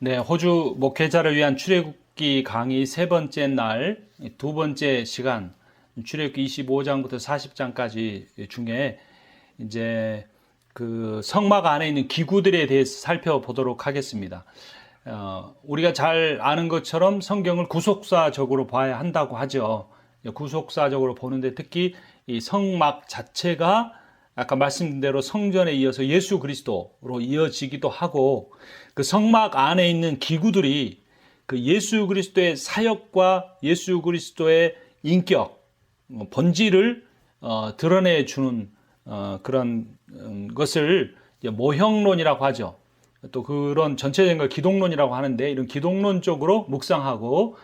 네, 호주 목회자를 위한 출애굽기 강의 세 번째 날, 두 번째 시간, 출애굽기 25장부터 40장까지 중에 이제 그 성막 안에 있는 기구들에 대해서 살펴보도록 하겠습니다. 우리가 잘 아는 것처럼 성경을 구속사적으로 봐야 한다고 하죠. 구속사적으로 보는데 특히 이 성막 자체가 아까 말씀드린 대로 성전에 이어서 예수 그리스도로 이어지기도 하고, 그 성막 안에 있는 기구들이 그 예수 그리스도의 사역과 예수 그리스도의 인격, 본질을 드러내주는 그런 것을 모형론이라고 하죠. 또 그런 전체적인 걸 기독론이라고 하는데, 이런 기독론적으로 묵상하고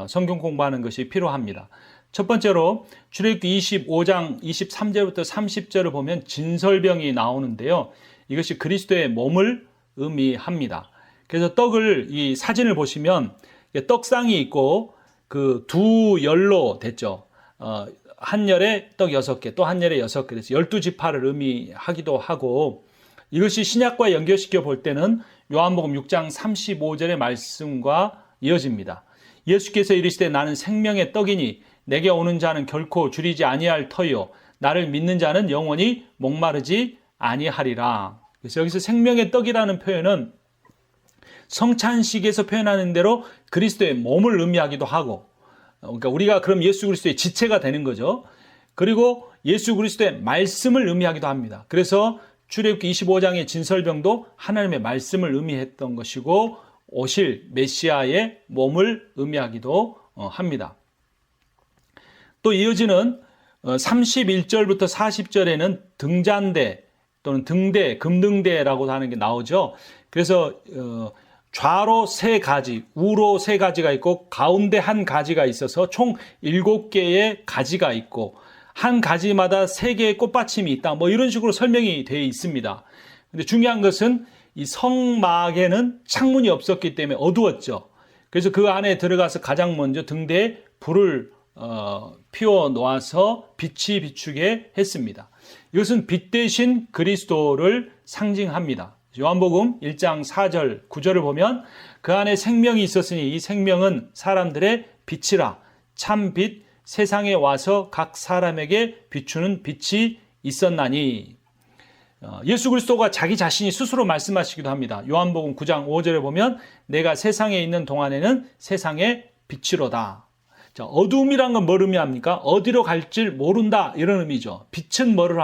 성경 공부하는 것이 필요합니다. 첫 번째로 출애굽기 25장 23절부터 30절을 보면 진설병이 나오는데요. 이것이 그리스도의 몸을 의미합니다. 그래서 떡을, 이 사진을 보시면 떡상이 있고 그 두 열로 됐죠. 한 열에 떡 6개, 또 한 열에 6개, 그래서 12지파를 의미하기도 하고, 이것이 신약과 연결시켜 볼 때는 요한복음 6장 35절의 말씀과 이어집니다. 예수께서 이르시되 나는 생명의 떡이니 내게 오는 자는 결코 줄이지 아니할 터요 나를 믿는 자는 영원히 목마르지 아니하리라. 그래서 여기서 생명의 떡이라는 표현은 성찬식에서 표현하는 대로 그리스도의 몸을 의미하기도 하고, 그러니까 우리가 그럼 예수 그리스도의 지체가 되는 거죠. 그리고 예수 그리스도의 말씀을 의미하기도 합니다. 그래서 출애굽기 25장의 진설병도 하나님의 말씀을 의미했던 것이고, 오실 메시아의 몸을 의미하기도 합니다. 또 이어지는 31절부터 40절에는 등잔대 또는 등대, 금등대라고 하는 게 나오죠. 그래서 좌로 3가지, 우로 3가지가 있고 가운데 한 가지가 있어서 총 7개의 가지가 있고 한 가지마다 3개의 꽃받침이 있다. 뭐 이런 식으로 설명이 되어 있습니다. 근데 중요한 것은 이 성막에는 창문이 없었기 때문에 어두웠죠. 그래서 그 안에 들어가서 가장 먼저 등대에 불을 피워 놓아서 빛이 비추게 했습니다. 이것은 빛 대신 그리스도를 상징합니다. 요한복음 1장 4절 9절을 보면 그 안에 생명이 있었으니 이 생명은 사람들의 빛이라. 참 빛 세상에 와서 각 사람에게 비추는 빛이 있었나니. 예수 그리스도가 자기 자신이 스스로 말씀하시기도 합니다. 요한복음 9장 5절에 보면 내가 세상에 있는 동안에는 세상의 빛이로다. 자, 어두움이란 건 뭘 의미합니까? 어디로 갈지 모른다, 이런 의미죠. 빛은 뭐를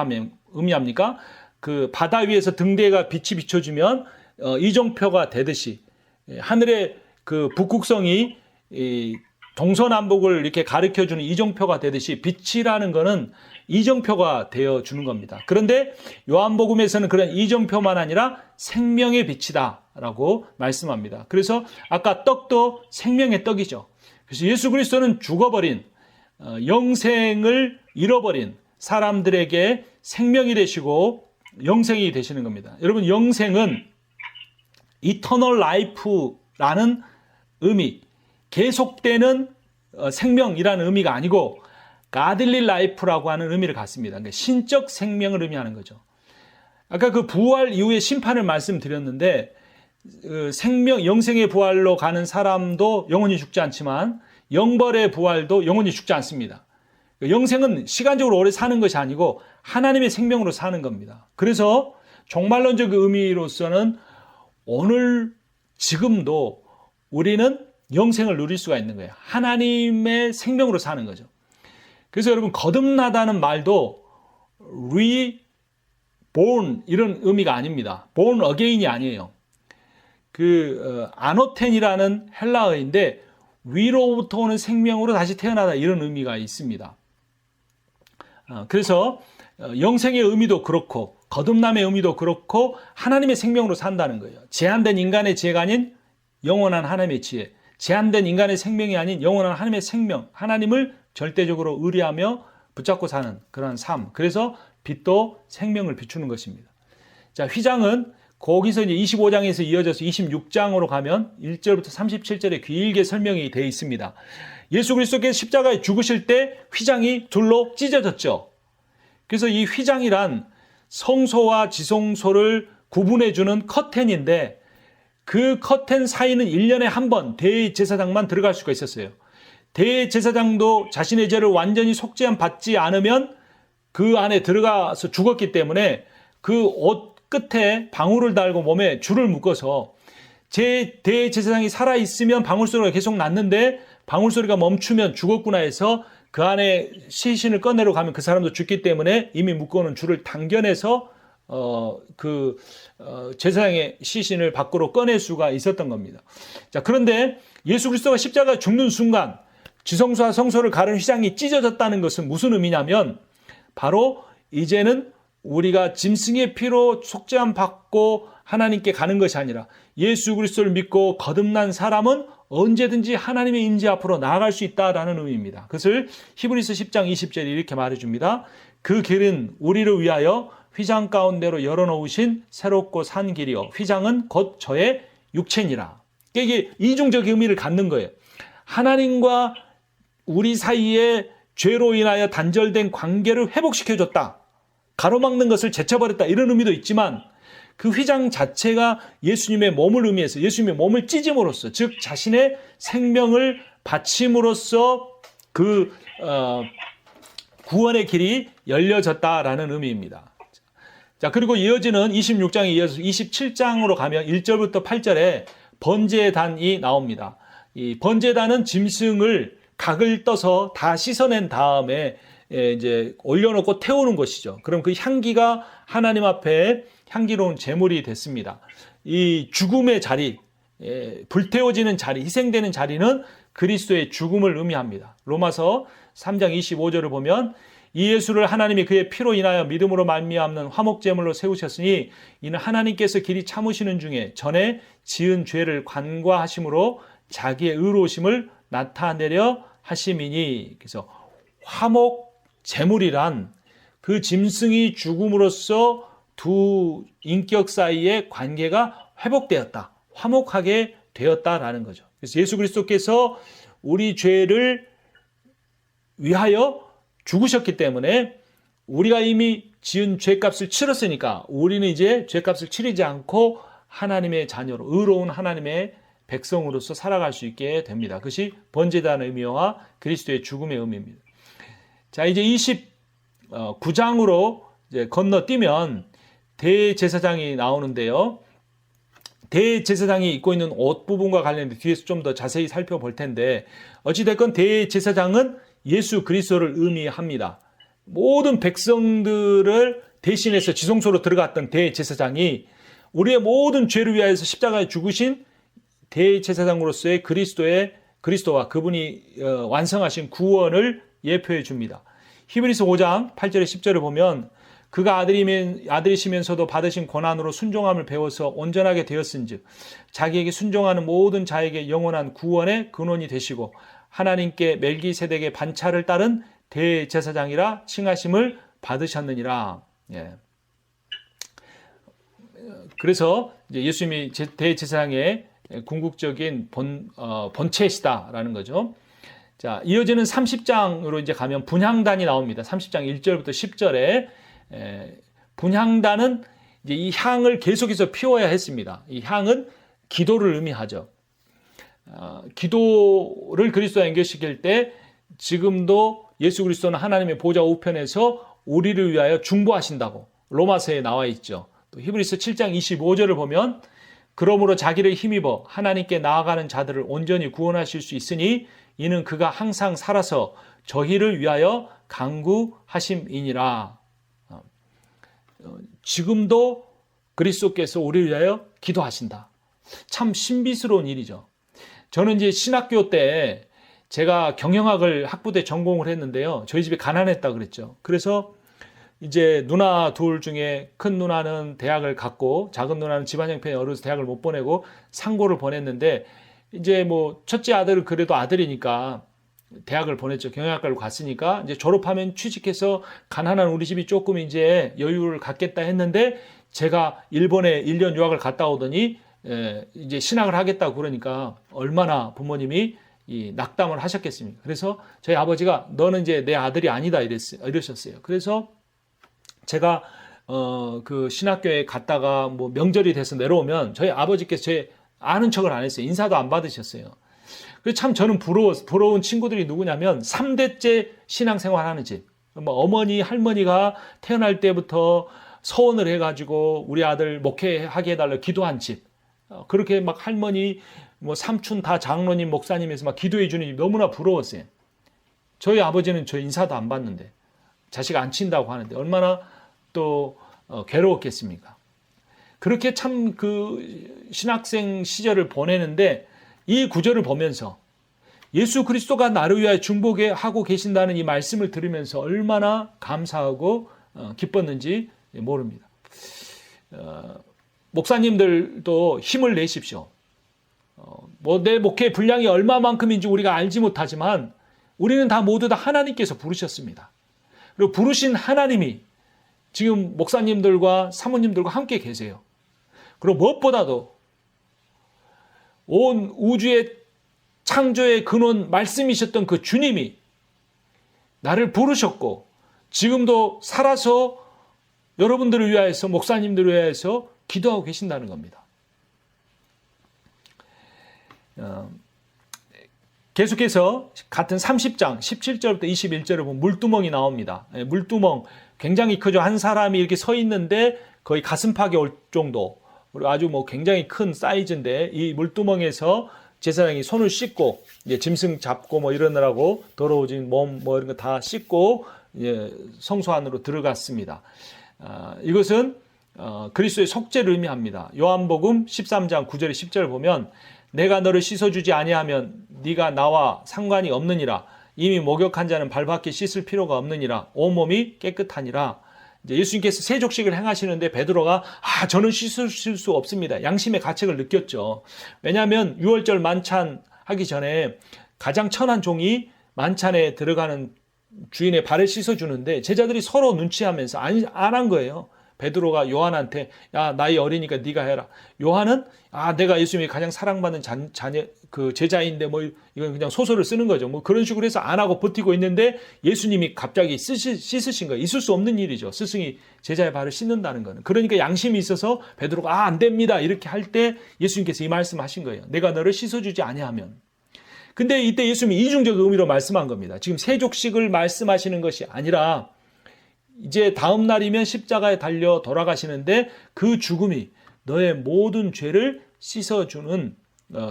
의미합니까? 그 바다 위에서 등대가 빛이 비춰주면 이정표가 되듯이 하늘의 그 북극성이 동서남북을 이렇게 가르쳐주는 이정표가 되듯이 빛이라는 것은 이정표가 되어주는 겁니다. 그런데 요한복음에서는 그런 이정표만 아니라 생명의 빛이다라고 말씀합니다. 그래서 아까 떡도 생명의 떡이죠. 그래서 예수 그리스도는 죽어버린, 영생을 잃어버린 사람들에게 생명이 되시고 영생이 되시는 겁니다. 여러분, 영생은 이터널 라이프라는 의미, 계속되는 생명이라는 의미가 아니고 가들리 라이프라고 하는 의미를 갖습니다. 그러니까 신적 생명을 의미하는 거죠. 아까 그 부활 이후의 심판을 말씀드렸는데, 생명, 영생의 부활로 가는 사람도 영원히 죽지 않지만 영벌의 부활도 영원히 죽지 않습니다. 영생은 시간적으로 오래 사는 것이 아니고 하나님의 생명으로 사는 겁니다. 그래서 종말론적 의미로서는 오늘 지금도 우리는 영생을 누릴 수가 있는 거예요. 하나님의 생명으로 사는 거죠. 그래서 여러분, 거듭나다는 말도 reborn 이런 의미가 아닙니다. born again이 아니에요. 아노텐이라는 헬라어인데 위로부터 오는 생명으로 다시 태어나다, 이런 의미가 있습니다. 그래서 영생의 의미도 그렇고 거듭남의 의미도 그렇고 하나님의 생명으로 산다는 거예요. 제한된 인간의 지혜가 아닌 영원한 하나님의 지혜, 제한된 인간의 생명이 아닌 영원한 하나님의 생명, 하나님을 절대적으로 의뢰하며 붙잡고 사는 그런 삶. 그래서 빛도 생명을 비추는 것입니다. 자, 휘장은 거기서 이제 25장에서 이어져서 26장으로 가면 1절부터 37절에 길게 설명이 되어 있습니다. 예수 그리스도께서 십자가에 죽으실 때 휘장이 둘로 찢어졌죠. 그래서 이 휘장이란 성소와 지성소를 구분해주는 커튼인데, 그 커튼 사이는 1년에 한 번 대제사장만 들어갈 수가 있었어요. 대제사장도 자신의 죄를 완전히 속죄함 받지 않으면 그 안에 들어가서 죽었기 때문에 그 옷 끝에 방울을 달고 몸에 줄을 묶어서 대제사장이 살아있으면 방울소리가 계속 났는데 방울소리가 멈추면 죽었구나 해서 그 안에 시신을 꺼내러 가면 그 사람도 죽기 때문에 이미 묶어놓은 줄을 당겨내서 제사장의 시신을 밖으로 꺼낼 수가 있었던 겁니다. 자, 그런데 예수 그리스도가 십자가에 죽는 순간 지성소와 성소를 가른 휘장이 찢어졌다는 것은 무슨 의미냐면 바로 이제는 우리가 짐승의 피로 속죄함 받고 하나님께 가는 것이 아니라 예수 그리스도를 믿고 거듭난 사람은 언제든지 하나님의 임재 앞으로 나아갈 수 있다라는 의미입니다. 그것을 히브리서 10장 20절에 이렇게 말해줍니다. 그 길은 우리를 위하여 휘장 가운데로 열어놓으신 새롭고 산 길이요 휘장은 곧 저의 육체니라. 이게 이중적 의미를 갖는 거예요. 하나님과 우리 사이에 죄로 인하여 단절된 관계를 회복시켜줬다. 가로막는 것을 제쳐버렸다. 이런 의미도 있지만 그 휘장 자체가 예수님의 몸을 의미해서 예수님의 몸을 찢음으로써 즉 자신의 생명을 바침으로써 그 구원의 길이 열려졌다라는 의미입니다. 자, 그리고 이어지는 26장에 이어서 27장으로 가면 1절부터 8절에 번제단이 나옵니다. 이 번제단은 짐승을 각을 떠서 다 씻어낸 다음에 이제 올려놓고 태우는 것이죠. 그럼 그 향기가 하나님 앞에 향기로운 제물이 됐습니다. 이 죽음의 자리, 불태워지는 자리, 희생되는 자리는 그리스도의 죽음을 의미합니다. 로마서 3장 25절을 보면 이 예수를 하나님이 그의 피로 인하여 믿음으로 말미암는 화목제물로 세우셨으니 이는 하나님께서 길이 참으시는 중에 전에 지은 죄를 관과하심으로 자기의 의로우심을 나타내려 하심이니. 그래서 화목 제물이란 그 짐승이 죽음으로써 두 인격 사이의 관계가 회복되었다. 화목하게 되었다라는 거죠. 그래서 예수 그리스도께서 우리 죄를 위하여 죽으셨기 때문에 우리가 이미 지은 죄값을 치렀으니까 우리는 이제 죄값을 치르지 않고 하나님의 자녀로 의로운 하나님의 백성으로서 살아갈 수 있게 됩니다. 그것이 번제단의 의미와 그리스도의 죽음의 의미입니다. 자, 이제 29장으로 이제 건너뛰면 대제사장이 나오는데요. 대제사장이 입고 있는 옷 부분과 관련된 뒤에서 좀 더 자세히 살펴볼 텐데 어찌됐건 대제사장은 예수 그리스도를 의미합니다. 모든 백성들을 대신해서 지성소로 들어갔던 대제사장이 우리의 모든 죄를 위하여서 십자가에 죽으신 대제사장으로서의 그리스도와 그분이 완성하신 구원을 예표해 줍니다. 히브리서 5장 8절에 10절을 보면 그가 아들이시면서도 받으신 권한으로 순종함을 배워서 온전하게 되었은즉 자기에게 순종하는 모든 자에게 영원한 구원의 근원이 되시고 하나님께 멜기세덱의 반차를 따른 대제사장이라 칭하심을 받으셨느니라. 예. 그래서 이제 예수님이 대제사장의 궁극적인 본체시다라는 거죠. 자, 이어지는 30장으로 이제 가면 분향단이 나옵니다. 30장 1절부터 10절에 분향단은 이제 이 향을 계속해서 피워야 했습니다. 이 향은 기도를 의미하죠. 기도를 그리스도와 연결시킬 때 지금도 예수 그리스도는 하나님의 보좌 우편에서 우리를 위하여 중보하신다고 로마서에 나와 있죠. 또 히브리서 7장 25절을 보면 그러므로 자기를 힘입어 하나님께 나아가는 자들을 온전히 구원하실 수 있으니 이는 그가 항상 살아서 저희를 위하여 간구하심이니라. 지금도 그리스도께서 우리를 위하여 기도하신다. 참 신비스러운 일이죠. 저는 이제 신학교 때 제가 경영학을 학부대 전공을 했는데요. 저희 집이 가난했다 그랬죠. 그래서 이제 누나 둘 중에 큰 누나는 대학을 갔고 작은 누나는 집안 형편이 어려서 대학을 못 보내고 상고를 보냈는데 이제 뭐 첫째 아들은 그래도 아들이니까 대학을 보냈죠. 경영학과를 갔으니까 이제 졸업하면 취직해서 가난한 우리 집이 조금 이제 여유를 갖겠다 했는데 제가 일본에 1년 유학을 갔다 오더니 이제 신학을 하겠다고 그러니까 얼마나 부모님이 이 낙담을 하셨겠습니까? 그래서 저희 아버지가 너는 이제 내 아들이 아니다 이러셨어요. 그래서 제가 그 신학교에 갔다가 뭐 명절이 돼서 내려오면 저희 아버지께서 제 아는 척을 안 했어요. 인사도 안 받으셨어요. 그래서 참 저는 부러운 친구들이 누구냐면 3대째 신앙생활 하는 집. 뭐 어머니, 할머니가 태어날 때부터 서원을 해가지고 우리 아들 목회하게 해달라 기도한 집. 그렇게 막 할머니, 뭐 삼촌 다 장로님, 목사님에서 막 기도해 주는 집 너무나 부러웠어요. 저희 아버지는 저 인사도 안 받는데 자식 안 친다고 하는데 얼마나 또 괴로웠겠습니까? 그렇게 참 그 신학생 시절을 보내는데 이 구절을 보면서 예수 그리스도가 나를 위하여 중보게 하고 계신다는 이 말씀을 들으면서 얼마나 감사하고 기뻤는지 모릅니다. 목사님들도 힘을 내십시오. 뭐 내 목회 분량이 얼마만큼인지 우리가 알지 못하지만 우리는 다 모두 다 하나님께서 부르셨습니다. 그리고 부르신 하나님이 지금 목사님들과 사모님들과 함께 계세요. 그리고 무엇보다도 온 우주의 창조의 근원 말씀이셨던 그 주님이 나를 부르셨고 지금도 살아서 여러분들을 위하여서 목사님들을 위하여서 기도하고 계신다는 겁니다. 계속해서 같은 30장 17절부터 21절을 보면 물두멍이 나옵니다. 물두멍 굉장히 크죠. 한 사람이 이렇게 서 있는데 거의 가슴팍에 올 정도, 그리고 아주 뭐 굉장히 큰 사이즈인데 이 물두멍에서 제사장이 손을 씻고 이제 짐승 잡고 뭐 이러느라고 더러워진 몸 뭐 이런 거 다 씻고 성소 안으로 들어갔습니다. 이것은 그리스도의 속죄를 의미합니다. 요한복음 13장 9절에 10절을 보면 내가 너를 씻어주지 아니하면 네가 나와 상관이 없느니라. 이미 목욕한 자는 발밖에 씻을 필요가 없느니라. 온몸이 깨끗하니라. 이제 예수님께서 세족식을 행하시는데 베드로가 저는 씻으실 수 없습니다. 양심의 가책을 느꼈죠. 왜냐하면 유월절 만찬 하기 전에 가장 천한 종이 만찬에 들어가는 주인의 발을 씻어주는데 제자들이 서로 눈치하면서 안 한 거예요. 베드로가 요한한테 야 나이 어리니까 네가 해라. 요한은 내가 예수님이 가장 사랑받는 자녀 그 제자인데 뭐 이건 그냥 소설을 쓰는 거죠. 뭐 그런 식으로 해서 안 하고 버티고 있는데 예수님이 갑자기 씻으신 거예요. 있을 수 없는 일이죠. 스승이 제자의 발을 씻는다는 거는. 그러니까 양심이 있어서 베드로가 안 됩니다 이렇게 할 때 예수님께서 이 말씀하신 거예요. 내가 너를 씻어주지 아니하면. 근데 이때 예수님이 이중적 의미로 말씀한 겁니다. 지금 세족식을 말씀하시는 것이 아니라 이제 다음 날이면 십자가에 달려 돌아가시는데 그 죽음이 너의 모든 죄를 씻어주는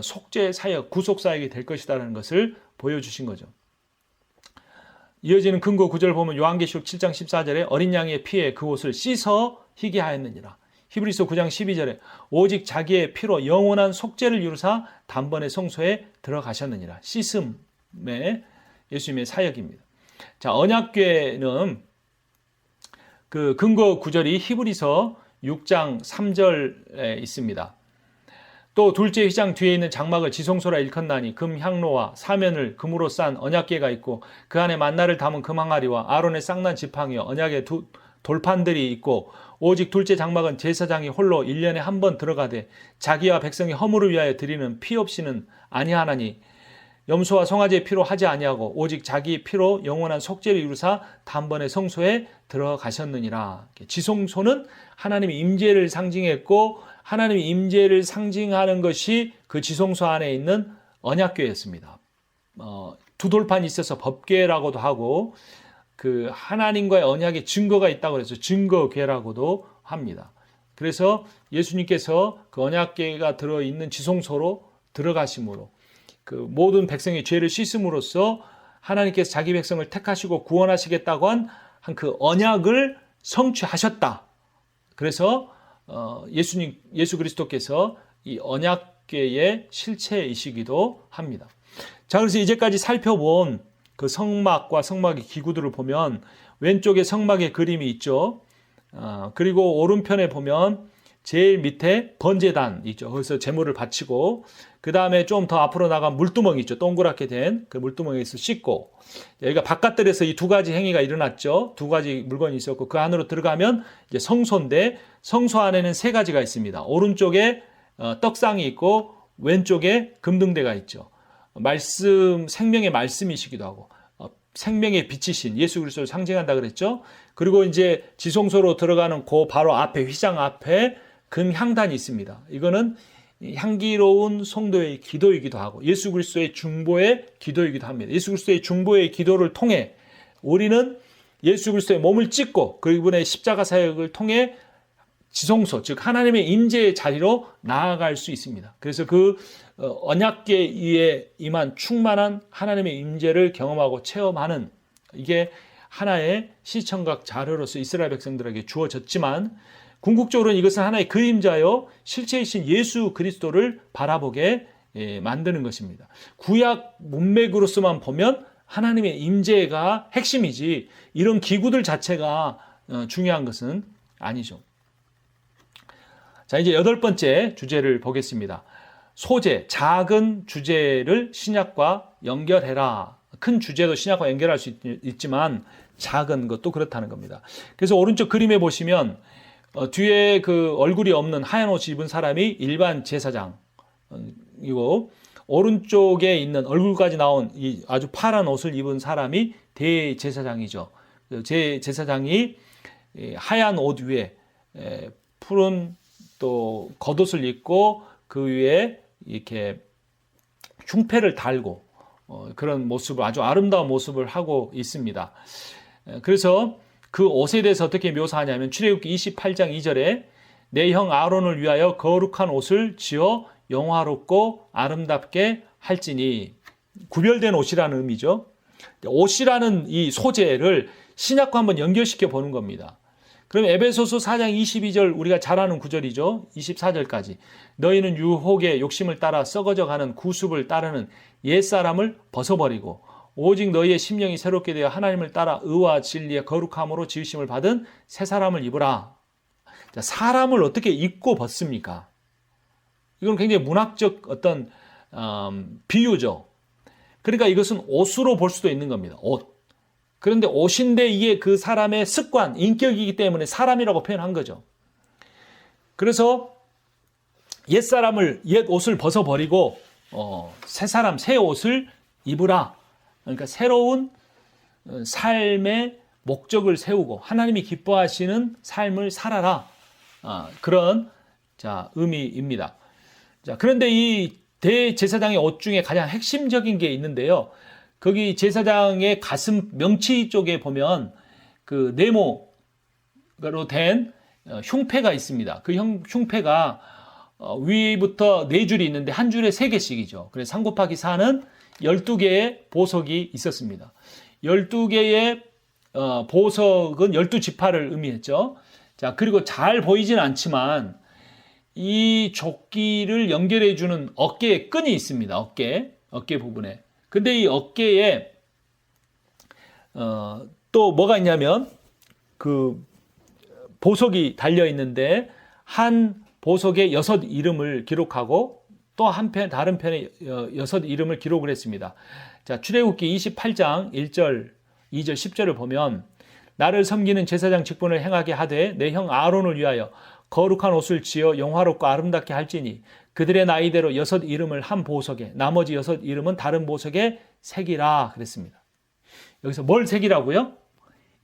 속죄 사역, 구속 사역이 될 것이다라는 것을 보여주신 거죠. 이어지는 근거 9절 보면 요한계시록 7장 14절에 어린 양의 피에 그 옷을 씻어 희게 하였느니라. 히브리서 9장 12절에 오직 자기의 피로 영원한 속죄를 이루사 단번에 성소에 들어가셨느니라. 씻음의 예수님의 사역입니다. 자, 언약궤는 그 근거 구절이 히브리서 6장 3절에 있습니다. 또 둘째 휘장 뒤에 있는 장막을 지성소라 일컫나니 금 향로와 사면을 금으로 싼 언약궤가 있고 그 안에 만나를 담은 금 항아리와 아론의 쌍난 지팡이와 언약의 두 돌판들이 있고 오직 둘째 장막은 제사장이 홀로 1년에 한 번 들어가되 자기와 백성의 허물을 위하여 드리는 피 없이는 아니하나니 염소와 송아지의 피로 하지 아니하고 오직 자기 피로 영원한 속죄를 이루사 단번에 성소에 들어가셨느니라. 지성소는 하나님의 임재를 상징했고 하나님의 임재를 상징하는 것이 그 지성소 안에 있는 언약궤였습니다. 두 돌판이 있어서 법궤라고도 하고 그 하나님과의 언약의 증거가 있다고 해서 증거궤라고도 합니다. 그래서 예수님께서 그 언약궤가 들어있는 지성소로 들어가심으로 그 모든 백성의 죄를 씻음으로써 하나님께서 자기 백성을 택하시고 구원하시겠다고 한 그 언약을 성취하셨다. 그래서 예수 그리스도께서 이 언약궤의 실체이시기도 합니다. 자, 그래서 이제까지 살펴본 그 성막과 성막의 기구들을 보면 왼쪽에 성막의 그림이 있죠. 그리고 오른편에 보면 제일 밑에 번제단 있죠. 거기서 제물을 바치고 그 다음에 좀 더 앞으로 나간 물두멍이 있죠. 동그랗게 된 그 물두멍에서 씻고 여기가 바깥들에서 이 두 가지 행위가 일어났죠. 두 가지 물건이 있었고 그 안으로 들어가면 이제 성소인데 성소 안에는 세 가지가 있습니다. 오른쪽에 떡상이 있고 왼쪽에 금등대가 있죠. 말씀, 생명의 말씀이시기도 하고 생명의 빛이신 예수 그리스도를 상징한다 그랬죠. 그리고 이제 지성소로 들어가는 그 바로 앞에 휘장 앞에 금 향단이 있습니다. 이거는 향기로운 성도의 기도이기도 하고 예수 그리스도의 중보의 기도이기도 합니다. 예수 그리스도의 중보의 기도를 통해 우리는 예수 그리스도의 몸을 찢고 그분의 십자가 사역을 통해 지성소, 즉 하나님의 임재의 자리로 나아갈 수 있습니다. 그래서 그 언약궤 위에 임한 충만한 하나님의 임재를 경험하고 체험하는, 이게 하나의 시청각 자료로서 이스라엘 백성들에게 주어졌지만 궁극적으로는 이것은 하나의 그림자요 실체이신 예수 그리스도를 바라보게 만드는 것입니다. 구약 문맥으로서만 보면 하나님의 임재가 핵심이지 이런 기구들 자체가 중요한 것은 아니죠. 자, 이제 8번째 주제를 보겠습니다. 소재, 작은 주제를 신약과 연결해라. 큰 주제도 신약과 연결할 수 있지만 작은 것도 그렇다는 겁니다. 그래서 오른쪽 그림에 보시면 뒤에 그 얼굴이 없는 하얀 옷을 입은 사람이 일반 제사장이고 오른쪽에 있는 얼굴까지 나온 이 아주 파란 옷을 입은 사람이 대제사장이죠. 제사장이 하얀 옷 위에 푸른 또 겉옷을 입고 그 위에 이렇게 흉패를 달고 그런 모습을, 아주 아름다운 모습을 하고 있습니다. 그래서 그 옷에 대해서 어떻게 묘사하냐면 출애굽기 28장 2절에 내 형 아론을 위하여 거룩한 옷을 지어 영화롭고 아름답게 할지니, 구별된 옷이라는 의미죠. 옷이라는 이 소재를 신약과 한번 연결시켜 보는 겁니다. 그럼 에베소서 4장 22절, 우리가 잘 아는 구절이죠. 24절까지. 너희는 유혹의 욕심을 따라 썩어져 가는 구습을 따르는 옛사람을 벗어버리고 오직 너희의 심령이 새롭게 되어 하나님을 따라 의와 진리의 거룩함으로 지으심을 받은 새 사람을 입으라. 자, 사람을 어떻게 입고 벗습니까? 이건 굉장히 문학적 어떤 비유죠. 그러니까 이것은 옷으로 볼 수도 있는 겁니다. 옷. 그런데 옷인데 이게 그 사람의 습관, 인격이기 때문에 사람이라고 표현한 거죠. 그래서 옛 옷을 벗어버리고 새 사람, 새 옷을 입으라. 그러니까 새로운 삶의 목적을 세우고 하나님이 기뻐하시는 삶을 살아라. 그런 의미입니다. 자, 그런데 이 대제사장의 옷 중에 가장 핵심적인 게 있는데요. 거기 제사장의 가슴 명치 쪽에 보면 그 네모로 된 흉패가 있습니다. 그 흉패가 위부터 4줄이 있는데 한 줄에 3개씩이죠. 그래서 3 곱하기 4는 12개의 보석이 있었습니다. 12개의 보석은 12지파를 의미했죠. 자, 그리고 잘 보이진 않지만 이 조끼를 연결해주는 어깨에 끈이 있습니다. 어깨 부분에. 근데 이 어깨에 또 뭐가 있냐면 그 보석이 달려 있는데 한 보석에 6 이름을 기록하고 또 다른 편에 6 이름을 기록을 했습니다. 자, 출애굽기 28장 1절, 2절, 10절을 보면 나를 섬기는 제사장 직분을 행하게 하되 내 형 아론을 위하여 거룩한 옷을 지어 영화롭고 아름답게 할지니 그들의 나이대로 6 이름을 한 보석에 나머지 6 이름은 다른 보석에 새기라 그랬습니다. 여기서 뭘 새기라고요?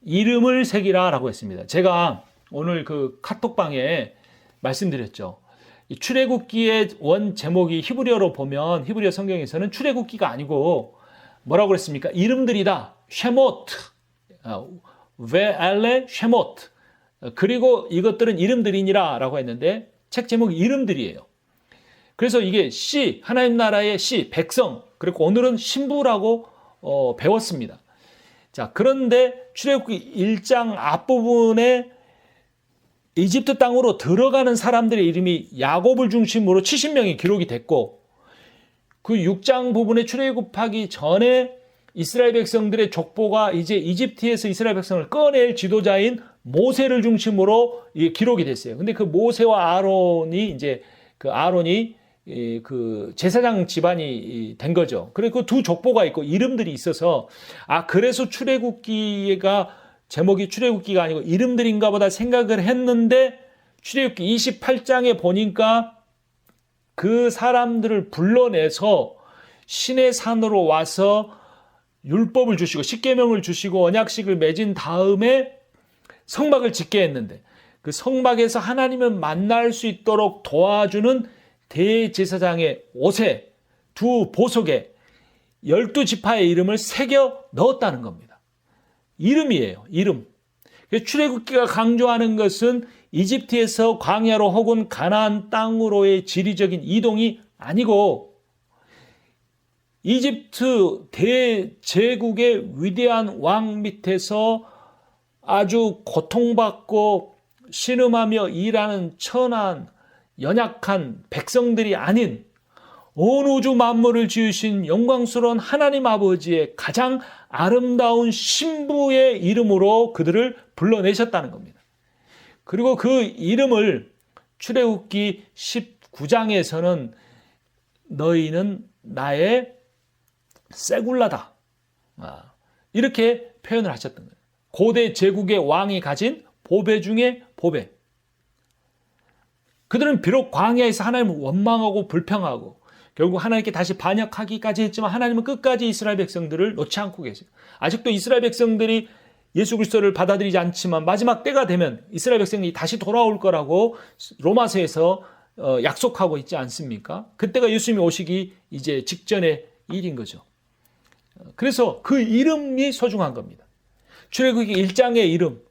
이름을 새기라 라고 했습니다. 제가 오늘 그 카톡방에 말씀드렸죠. 이 출애굽기의 원 제목이 히브리어로 보면 히브리어 성경에서는 출애굽기가 아니고 뭐라고 그랬습니까? 이름들이다. 쉐모트, 베알레 쉐모트. 그리고 이것들은 이름들이니라 라고 했는데 책 제목이 이름들이에요. 그래서 이게 씨, 하나님 나라의 씨, 백성, 그리고 오늘은 신부라고 배웠습니다. 자, 그런데 출애굽기 1장 앞부분에 이집트 땅으로 들어가는 사람들의 이름이 야곱을 중심으로 70명이 기록이 됐고 그 6장 부분에 출애굽하기 전에 이스라엘 백성들의 족보가 이제 이집트에서 이스라엘 백성을 꺼낼 지도자인 모세를 중심으로 기록이 됐어요. 근데 그 모세와 아론이 이제 그 제사장 집안이 된 거죠. 그리고 그 두 족보가 있고 이름들이 있어서 그래서 출애굽기가 제목이 출애굽기가 아니고 이름들인가 보다 생각을 했는데 출애굽기 28장에 보니까 그 사람들을 불러내서 신의 산으로 와서 율법을 주시고 십계명을 주시고 언약식을 맺은 다음에 성막을 짓게 했는데 그 성막에서 하나님을 만날 수 있도록 도와주는 대제사장의 옷에 두 보석에 12지파의 이름을 새겨 넣었다는 겁니다. 이름이에요. 이름. 출애굽기가 강조하는 것은 이집트에서 광야로 혹은 가나안 땅으로의 지리적인 이동이 아니고 이집트 대제국의 위대한 왕 밑에서 아주 고통받고 신음하며 일하는 천한 연약한 백성들이 아닌 온 우주 만물을 지으신 영광스러운 하나님 아버지의 가장 아름다운 신부의 이름으로 그들을 불러내셨다는 겁니다. 그리고 그 이름을 출애굽기 19장에서는 너희는 나의 세굴라다, 이렇게 표현을 하셨던 거예요. 고대 제국의 왕이 가진 보배 중에 보배. 그들은 비록 광야에서 하나님을 원망하고 불평하고 결국 하나님께 다시 반역하기까지 했지만 하나님은 끝까지 이스라엘 백성들을 놓지 않고 계세요. 아직도 이스라엘 백성들이 예수 그리스도를 받아들이지 않지만 마지막 때가 되면 이스라엘 백성이 다시 돌아올 거라고 로마서에서 약속하고 있지 않습니까? 그때가 예수님이 오시기 이제 직전의 일인 거죠. 그래서 그 이름이 소중한 겁니다. 출애굽기 1장의 이름,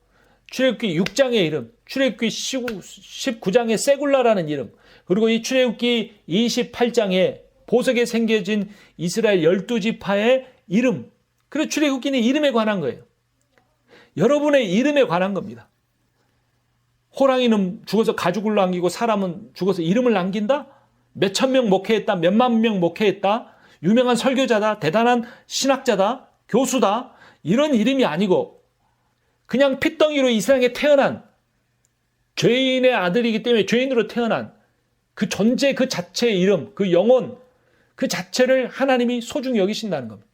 출애굽기 6장의 이름, 출애굽기 19장의 세굴라라는 이름, 그리고 이 출애굽기 28장에 보석에 새겨진 이스라엘 12지파의 이름. 그래서 출애굽기는 이름에 관한 거예요. 여러분의 이름에 관한 겁니다. 호랑이는 죽어서 가죽을 남기고 사람은 죽어서 이름을 남긴다? 몇천 명 목회했다, 몇만 명 목회했다, 유명한 설교자다, 대단한 신학자다, 교수다, 이런 이름이 아니고 그냥 핏덩이로 이 세상에 태어난 죄인의 아들이기 때문에 죄인으로 태어난 그 존재 그 자체의 이름, 그 영혼 그 자체를 하나님이 소중히 여기신다는 겁니다.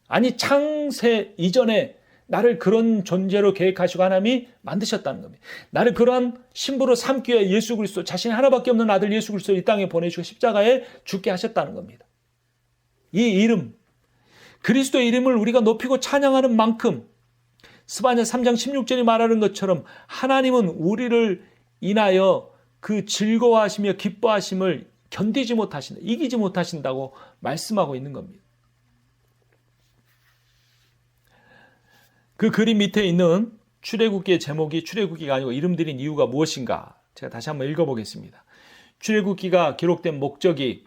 아니 창세 이전에 나를 그런 존재로 계획하시고 하나님이 만드셨다는 겁니다. 나를 그러한 신부로 삼기 위해 예수 그리스도 자신의 하나밖에 없는 아들 예수 그리스도를 이 땅에 보내주시고 십자가에 죽게 하셨다는 겁니다. 이 이름, 그리스도의 이름을 우리가 높이고 찬양하는 만큼 스바냐 3장 16절이 말하는 것처럼 하나님은 우리를 인하여 그 즐거워하시며 기뻐하심을 견디지 못하신다, 이기지 못하신다고 말씀하고 있는 겁니다. 그 그림 밑에 있는 출애굽기의 제목이 출애굽기가 아니고 이름들인 이유가 무엇인가? 제가 다시 한번 읽어보겠습니다. 출애굽기가 기록된 목적이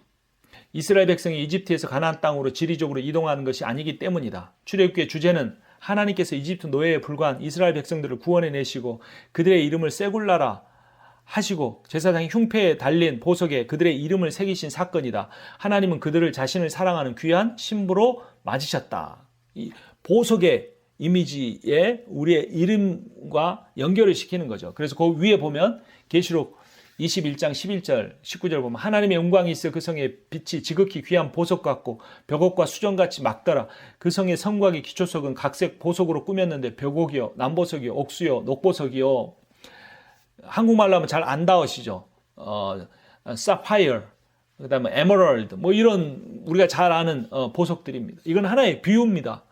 이스라엘 백성이 이집트에서 가나안 땅으로 지리적으로 이동하는 것이 아니기 때문이다. 출애굽기의 주제는 하나님께서 이집트 노예에 불과한 이스라엘 백성들을 구원해내시고 그들의 이름을 세굴라라 하시고 제사장이 흉패에 달린 보석에 그들의 이름을 새기신 사건이다. 하나님은 그들을 자신을 사랑하는 귀한 신부로 맞으셨다. 이 보석의 이미지에 우리의 이름과 연결을 시키는 거죠. 그래서 그 위에 보면 계시록 21장 11절 19절 보면 하나님의 영광이 있어 그 성의 빛이 지극히 귀한 보석 같고 벽옥과 수정같이 막더라. 그 성의 성곽의 기초석은 각색 보석으로 꾸몄는데 벽옥이요 남보석이요 옥수요 녹보석이요, 한국말로 하면 잘 안 닿으시죠. 사파이어, 그다음에 에메랄드, 뭐 이런 우리가 잘 아는 보석들입니다. 이건 하나의 비유입니다.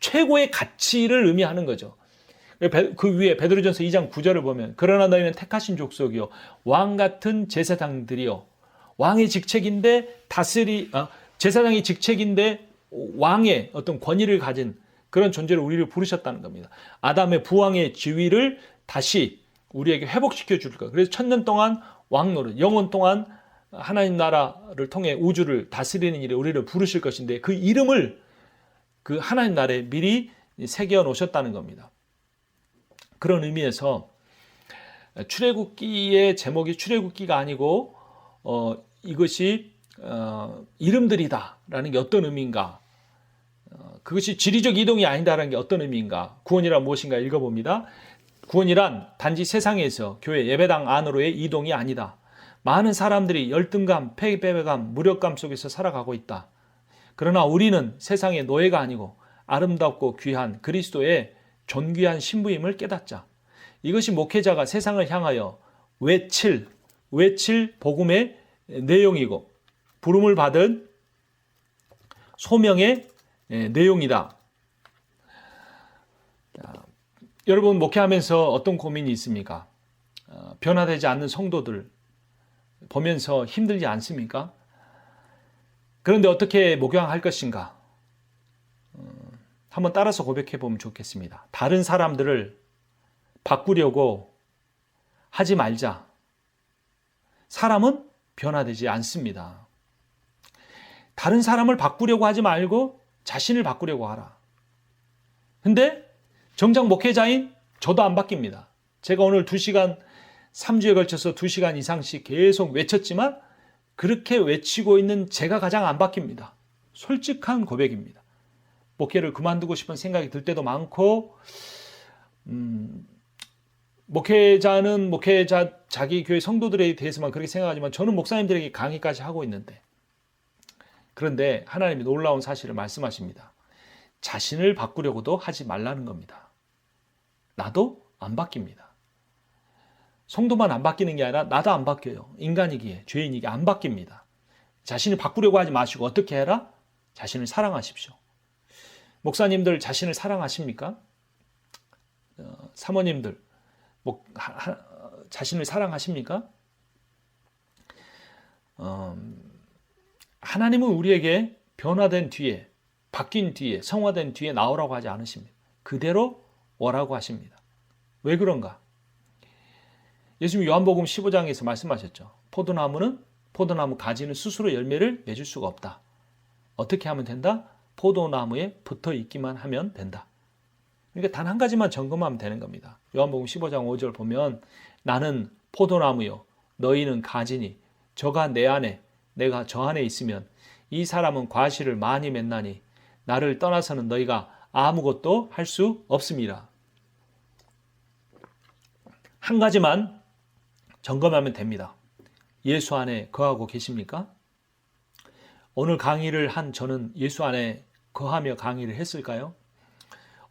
최고의 가치를 의미하는 거죠. 그 위에 베드로전서 2장 9절을 보면 그러나 너희는 택하신 족속이요 왕 같은 제사장들이요, 왕의 직책인데 제사장의 직책인데 왕의 어떤 권위를 가진 그런 존재로 우리를 부르셨다는 겁니다. 아담의 부왕의 지위를 다시 우리에게 회복시켜 줄 거예요. 그래서 1000년 동안 왕노릇, 영원 동안 하나님 나라를 통해 우주를 다스리는 일에 우리를 부르실 것인데 그 이름을 그 하나님 나라에 미리 새겨 놓으셨다는 겁니다. 그런 의미에서 출애굽기의 제목이 출애굽기가 아니고 이것이 이름들이다라는 게 어떤 의미인가? 그것이 지리적 이동이 아니다라는 게 어떤 의미인가? 구원이란 무엇인가 읽어봅니다. 구원이란 단지 세상에서 교회 예배당 안으로의 이동이 아니다. 많은 사람들이 열등감, 패배감, 무력감 속에서 살아가고 있다. 그러나 우리는 세상의 노예가 아니고 아름답고 귀한 그리스도의 존귀한 신부임을 깨닫자. 이것이 목회자가 세상을 향하여 외칠 복음의 내용이고 부름을 받은 소명의 내용이다. 여러분 목회하면서 어떤 고민이 있습니까? 변화되지 않는 성도들, 보면서 힘들지 않습니까? 그런데 어떻게 목양할 것인가? 한번 따라서 고백해 보면 좋겠습니다. 다른 사람들을 바꾸려고 하지 말자. 사람은 변화되지 않습니다. 다른 사람을 바꾸려고 하지 말고 자신을 바꾸려고 하라. 근데 정작 목회자인 저도 안 바뀝니다. 제가 오늘 2시간, 3주에 걸쳐서 2시간 이상씩 계속 외쳤지만 그렇게 외치고 있는 제가 가장 안 바뀝니다. 솔직한 고백입니다. 목회를 그만두고 싶은 생각이 들 때도 많고, 목회자는 자기 교회 성도들에 대해서만 그렇게 생각하지만 저는 목사님들에게 강의까지 하고 있는데, 그런데 하나님이 놀라운 사실을 말씀하십니다. 자신을 바꾸려고도 하지 말라는 겁니다. 나도 안 바뀝니다. 성도만 안 바뀌는 게 아니라 나도 안 바뀌어요. 인간이기에, 죄인이기에 안 바뀝니다. 자신을 바꾸려고 하지 마시고 어떻게 해라? 자신을 사랑하십시오. 목사님들 자신을 사랑하십니까? 사모님들 자신을 사랑하십니까? 하나님은 우리에게 변화된 뒤에, 바뀐 뒤에, 성화된 뒤에 나오라고 하지 않으십니다. 그대로 오라고 하십니다. 왜 그런가? 예수님 요한복음 15장에서 말씀하셨죠. 포도나무 가지는 스스로 열매를 맺을 수가 없다. 어떻게 하면 된다? 포도나무에 붙어 있기만 하면 된다. 그러니까 단 한 가지만 점검하면 되는 겁니다. 요한복음 15장 5절 보면 나는 포도나무요 너희는 가지니 저가 내 안에 내가 저 안에 있으면 이 사람은 과실을 많이 맺나니 나를 떠나서는 너희가 아무것도 할 수 없습니다. 한 가지만 점검하면 됩니다. 예수 안에 거하고 계십니까? 오늘 강의를 한 저는 예수 안에 거하며 강의를 했을까요?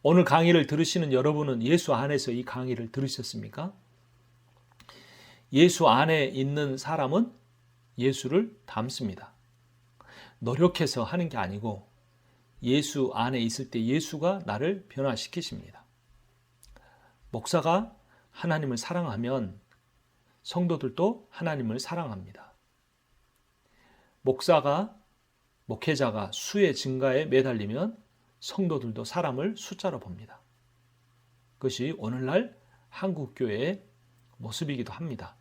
오늘 강의를 들으시는 여러분은 예수 안에서 이 강의를 들으셨습니까? 예수 안에 있는 사람은 예수를 닮습니다. 노력해서 하는 게 아니고 예수 안에 있을 때 예수가 나를 변화시키십니다. 목사가 하나님을 사랑하면 성도들도 하나님을 사랑합니다. 목회자가 수의 증가에 매달리면 성도들도 사람을 숫자로 봅니다. 그것이 오늘날 한국교회의 모습이기도 합니다.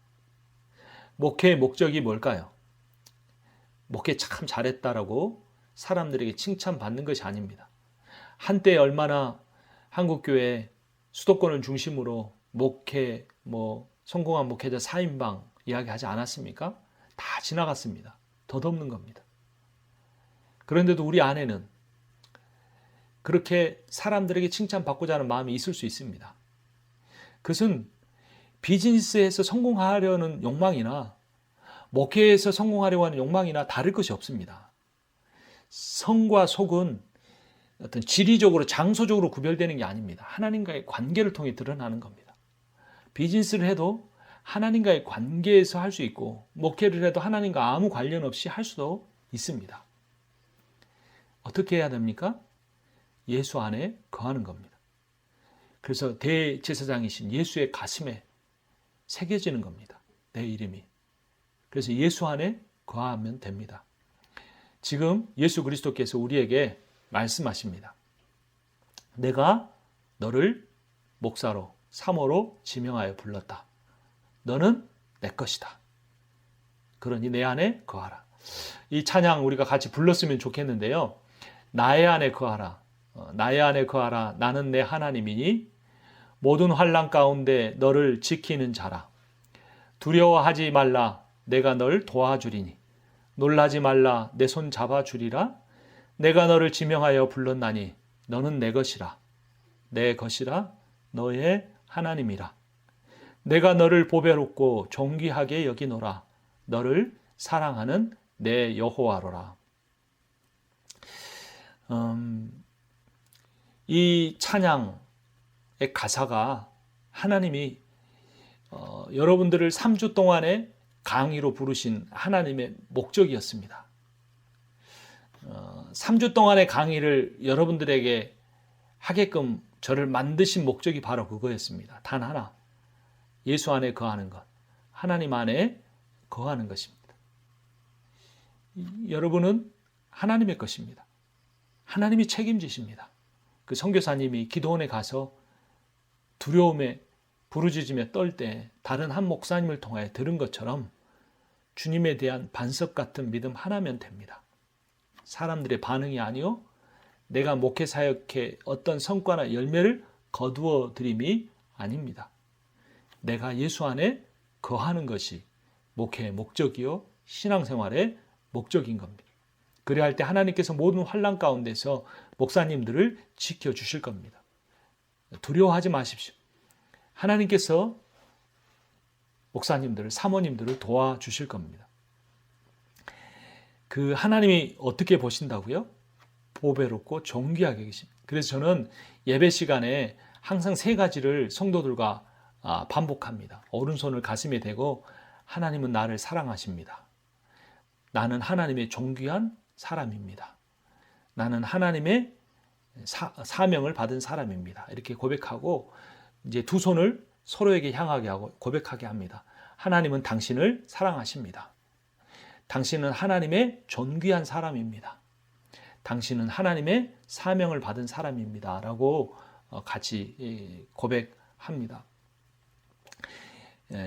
목회의 목적이 뭘까요? 목회 참 잘했다라고 사람들에게 칭찬받는 것이 아닙니다. 한때 얼마나 한국교회 수도권을 중심으로 목회, 성공한 목회자 4인방 이야기하지 않았습니까? 다 지나갔습니다. 덧없는 겁니다. 그런데도 우리 안에는 그렇게 사람들에게 칭찬받고자 하는 마음이 있을 수 있습니다. 그것은 비즈니스에서 성공하려는 욕망이나 목회에서 성공하려고 하는 욕망이나 다를 것이 없습니다. 성과 속은 어떤 지리적으로 장소적으로 구별되는 게 아닙니다. 하나님과의 관계를 통해 드러나는 겁니다. 비즈니스를 해도 하나님과의 관계에서 할 수 있고 목회를 해도 하나님과 아무 관련 없이 할 수도 있습니다. 어떻게 해야 됩니까? 예수 안에 거하는 겁니다. 그래서 대제사장이신 예수의 가슴에 새겨지는 겁니다. 내 이름이. 그래서 예수 안에 거하면 됩니다. 지금 예수 그리스도께서 우리에게 말씀하십니다. 내가 너를 목사로 사모로 지명하여 불렀다. 너는 내 것이다. 그러니 내 안에 거하라. 이 찬양 우리가 같이 불렀으면 좋겠는데요. 나의 안에 거하라. 나의 안에 거하라. 나는 내 하나님이니 모든 환난 가운데 너를 지키는 자라. 두려워하지 말라. 내가 널 도와주리니. 놀라지 말라. 내 손 잡아주리라. 내가 너를 지명하여 불렀나니 너는 내 것이라. 내 것이라. 너의 하나님이라. 내가 너를 보배롭고 존귀하게 여기노라. 너를 사랑하는 내 여호와로라. 이 찬양의 가사가 하나님이 여러분들을 3주 동안의 강의로 부르신 하나님의 목적이었습니다. 3주 동안의 강의를 여러분들에게 하게끔 저를 만드신 목적이 바로 그거였습니다. 단 하나, 예수 안에 거하는 것, 하나님 안에 거하는 것입니다. 여러분은 하나님의 것입니다. 하나님이 책임지십니다. 그 선교사님이 기도원에 가서 두려움에 부르짖으며 떨 때 다른 한 목사님을 통하여 들은 것처럼 주님에 대한 반석 같은 믿음 하나면 됩니다. 사람들의 반응이 아니요 내가 목회 사역에 어떤 성과나 열매를 거두어 드림이 아닙니다. 내가 예수 안에 거하는 것이 목회의 목적이요 신앙생활의 목적인 겁니다. 그래야 할 때 하나님께서 모든 환난 가운데서 목사님들을 지켜주실 겁니다. 두려워하지 마십시오. 하나님께서 목사님들을, 사모님들을 도와주실 겁니다. 그 하나님이 어떻게 보신다고요? 보배롭고 존귀하게 계십니다. 그래서 저는 예배 시간에 항상 세 가지를 성도들과 반복합니다. 오른손을 가슴에 대고 하나님은 나를 사랑하십니다. 나는 하나님의 존귀한 사람입니다. 나는 하나님의 사명을 받은 사람입니다. 이렇게 고백하고 이제 두 손을 서로에게 향하게 하고 고백하게 합니다. 하나님은 당신을 사랑하십니다. 당신은 하나님의 존귀한 사람입니다. 당신은 하나님의 사명을 받은 사람입니다. 라고 같이 고백합니다.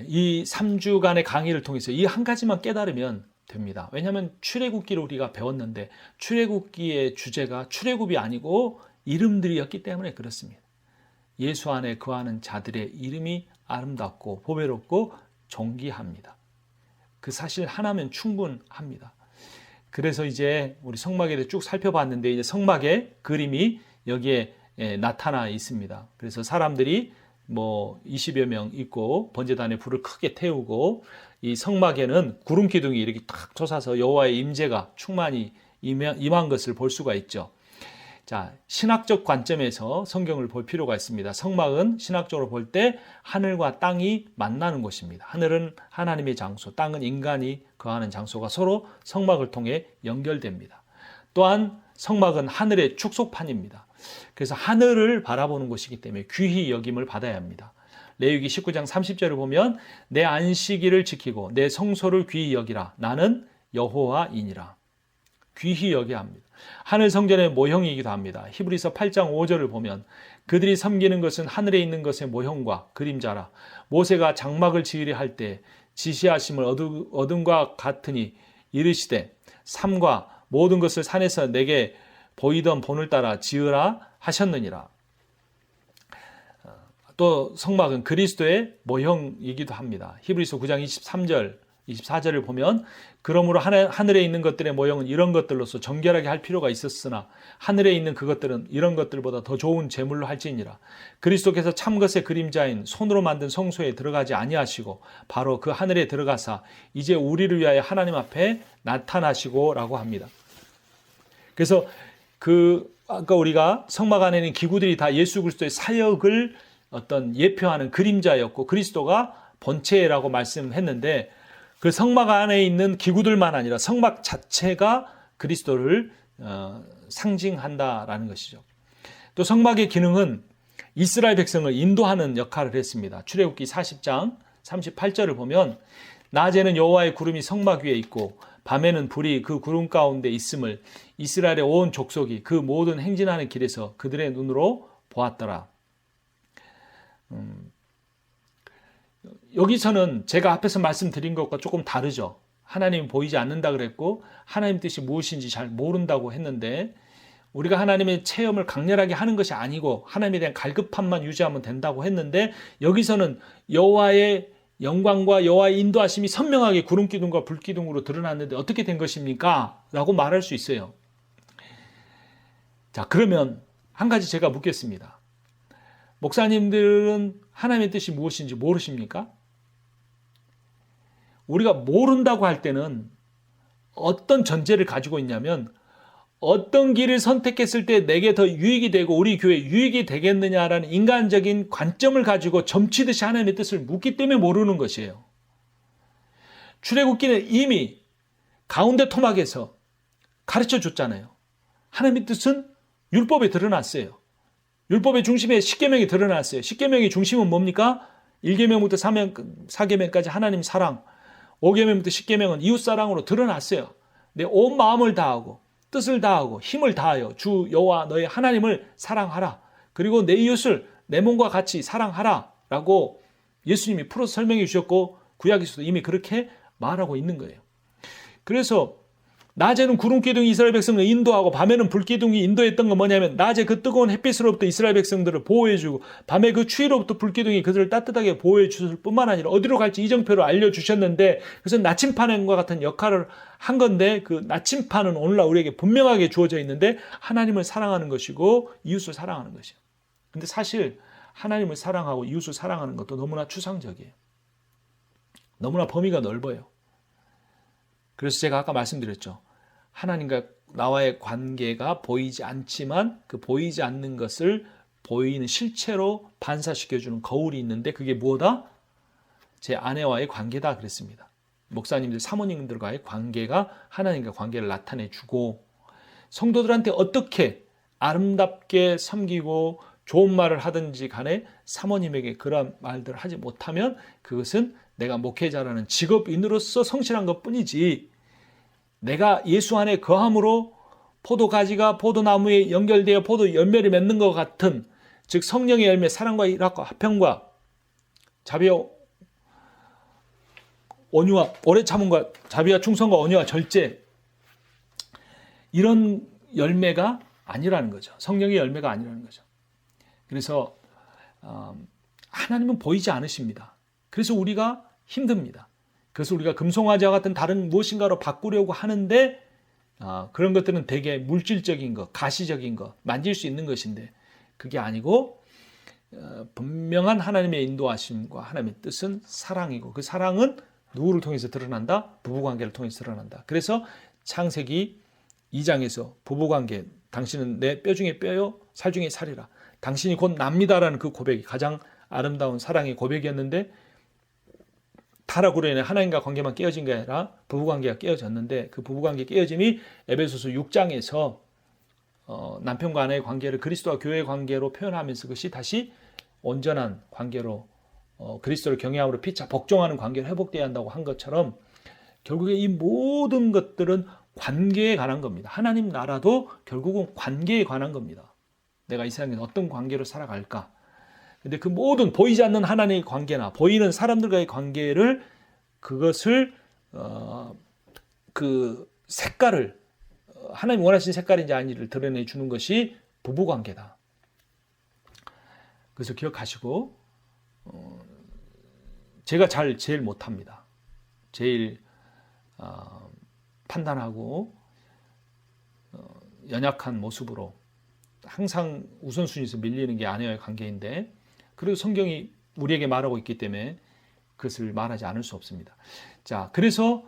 이 3주간의 강의를 통해서 이 한 가지만 깨달으면 됩니다. 왜냐하면 출애굽기를 우리가 배웠는데 출애굽기의 주제가 출애굽이 아니고 이름들이었기 때문에 그렇습니다. 예수 안에 거하는 자들의 이름이 아름답고 보배롭고 존귀합니다. 그 사실 하나면 충분합니다. 그래서 이제 우리 성막에 쭉 살펴봤는데 이제 성막의 그림이 여기에 나타나 있습니다. 그래서 사람들이 20여 명 있고 번제단에 불을 크게 태우고 이 성막에는 구름 기둥이 이렇게 탁 솟아서 여호와의 임재가 충만히 임한 것을 볼 수가 있죠. 자, 신학적 관점에서 성경을 볼 필요가 있습니다. 성막은 신학적으로 볼 때 하늘과 땅이 만나는 곳입니다. 하늘은 하나님의 장소, 땅은 인간이 거하는 장소가 서로 성막을 통해 연결됩니다. 또한 성막은 하늘의 축소판입니다. 그래서 하늘을 바라보는 곳이기 때문에 귀히 여김을 받아야 합니다. 레위기 19장 30절을 보면 내 안식일을 지키고 내 성소를 귀히 여기라. 나는 여호와이니라. 귀히 여겨야 합니다. 하늘 성전의 모형이기도 합니다. 히브리서 8장 5절을 보면 그들이 섬기는 것은 하늘에 있는 것의 모형과 그림자라. 모세가 장막을 지으려 할 때 지시하심을 어둠과 같으니 이르시되 삼과 모든 것을 산에서 내게 보이던 본을 따라 지으라 하셨느니라. 또 성막은 그리스도의 모형이기도 합니다. 히브리서 9장 23절 24절을 보면 그러므로 하늘에 있는 것들의 모형은 이런 것들로서 정결하게 할 필요가 있었으나 하늘에 있는 그것들은 이런 것들보다 더 좋은 제물로 할지니라. 그리스도께서 참것의 그림자인 손으로 만든 성소에 들어가지 아니하시고 바로 그 하늘에 들어가사 이제 우리를 위하여 하나님 앞에 나타나시고 라고 합니다. 그래서 아까 우리가 성막 안에 있는 기구들이 다 예수 그리스도의 사역을 어떤 예표하는 그림자였고 그리스도가 본체라고 말씀했는데 그 성막 안에 있는 기구들만 아니라 성막 자체가 그리스도를 상징한다라는 것이죠. 또 성막의 기능은 이스라엘 백성을 인도하는 역할을 했습니다. 출애굽기 40장 38절을 보면 낮에는 여호와의 구름이 성막 위에 있고 밤에는 불이 그 구름 가운데 있음을 이스라엘의 온 족속이 그 모든 행진하는 길에서 그들의 눈으로 보았더라. 여기서는 제가 앞에서 말씀드린 것과 조금 다르죠. 하나님이 보이지 않는다 그랬고 하나님 뜻이 무엇인지 잘 모른다고 했는데 우리가 하나님의 체험을 강렬하게 하는 것이 아니고 하나님에 대한 갈급함만 유지하면 된다고 했는데 여기서는 여호와의 영광과 여호와의 인도하심이 선명하게 구름기둥과 불기둥으로 드러났는데 어떻게 된 것입니까? 라고 말할 수 있어요. 자, 그러면 한 가지 제가 묻겠습니다. 목사님들은 하나님의 뜻이 무엇인지 모르십니까? 우리가 모른다고 할 때는 어떤 전제를 가지고 있냐면 어떤 길을 선택했을 때 내게 더 유익이 되고 우리 교회에 유익이 되겠느냐라는 인간적인 관점을 가지고 점치듯이 하나님의 뜻을 묻기 때문에 모르는 것이에요. 출애굽기는 이미 가운데 토막에서 가르쳐 줬잖아요. 하나님의 뜻은 율법에 드러났어요. 율법의 중심에 십계명이 드러났어요. 십계명의 중심은 뭡니까? 1계명부터 4계명까지 하나님 사랑, 5계명부터 10계명은 이웃사랑으로 드러났어요. 내 온 마음을 다하고 뜻을 다하고 힘을 다하여 주 여호와 너의 하나님을 사랑하라. 그리고 내 이웃을 내 몸과 같이 사랑하라 라고 예수님이 풀어서 설명해 주셨고 구약에서도 이미 그렇게 말하고 있는 거예요. 그래서 낮에는 구름기둥이 이스라엘 백성을 인도하고 밤에는 불기둥이 인도했던 건 뭐냐면 낮에 그 뜨거운 햇빛으로부터 이스라엘 백성들을 보호해주고 밤에 그 추위로부터 불기둥이 그들을 따뜻하게 보호해 주실 뿐만 아니라 어디로 갈지 이정표를 알려주셨는데 그래서 나침판과 같은 역할을 한 건데 그 나침판은 오늘날 우리에게 분명하게 주어져 있는데 하나님을 사랑하는 것이고 이웃을 사랑하는 것이에요. 근데 사실 하나님을 사랑하고 이웃을 사랑하는 것도 너무나 추상적이에요. 너무나 범위가 넓어요. 그래서 제가 아까 말씀드렸죠. 하나님과 나와의 관계가 보이지 않지만 그 보이지 않는 것을 보이는 실체로 반사시켜주는 거울이 있는데 그게 뭐다? 제 아내와의 관계다 그랬습니다. 목사님들, 사모님들과의 관계가 하나님과 관계를 나타내주고 성도들한테 어떻게 아름답게 섬기고 좋은 말을 하든지 간에 사모님에게 그런 말들을 하지 못하면 그것은 내가 목회자라는 직업인으로서 성실한 것뿐이지 내가 예수 안에 거함으로 포도가지가 포도나무에 연결되어 포도 열매를 맺는 것 같은 즉 성령의 열매 사랑과 일합과 화평과 자비와 온유와 오래 참음과 자비와 충성과 온유와 절제 이런 열매가 아니라는 거죠. 성령의 열매가 아니라는 거죠. 그래서 하나님은 보이지 않으십니다. 그래서 우리가 힘듭니다. 그래서 우리가 금송아지와 같은 다른 무엇인가로 바꾸려고 하는데 그런 것들은 되게 물질적인 것, 가시적인 것, 만질 수 있는 것인데 그게 아니고 분명한 하나님의 인도하심과 하나님의 뜻은 사랑이고 그 사랑은 누구를 통해서 드러난다? 부부관계를 통해서 드러난다. 그래서 창세기 2장에서 부부관계 당신은 내 뼈 중에 뼈요 살 중에 살이라. 당신이 곧 납니다라는 그 고백이 가장 아름다운 사랑의 고백이었는데 타락으로 인해 하나님과 관계만 깨어진 게 아니라 부부관계가 깨어졌는데 그 부부관계 깨어짐이 에베소서 6장에서 남편과 아내의 관계를 그리스도와 교회의 관계로 표현하면서 그것이 다시 온전한 관계로 그리스도를 경외함으로 피차 복종하는 관계로 회복되어야 한다고 한 것처럼 결국에 이 모든 것들은 관계에 관한 겁니다. 하나님 나라도 결국은 관계에 관한 겁니다. 내가 이 세상에서 어떤 관계로 살아갈까? 근데 그 모든 보이지 않는 하나님의 관계나 보이는 사람들과의 관계를 그것을 그 색깔을 하나님 원하신 색깔인지 아닌지를 드러내 주는 것이 부부 관계다. 그래서 기억하시고 제가 제일 못합니다. 제일 판단하고 연약한 모습으로 항상 우선순위에서 밀리는 게 아내와의 관계인데 그리고 성경이 우리에게 말하고 있기 때문에 그것을 말하지 않을 수 없습니다. 자, 그래서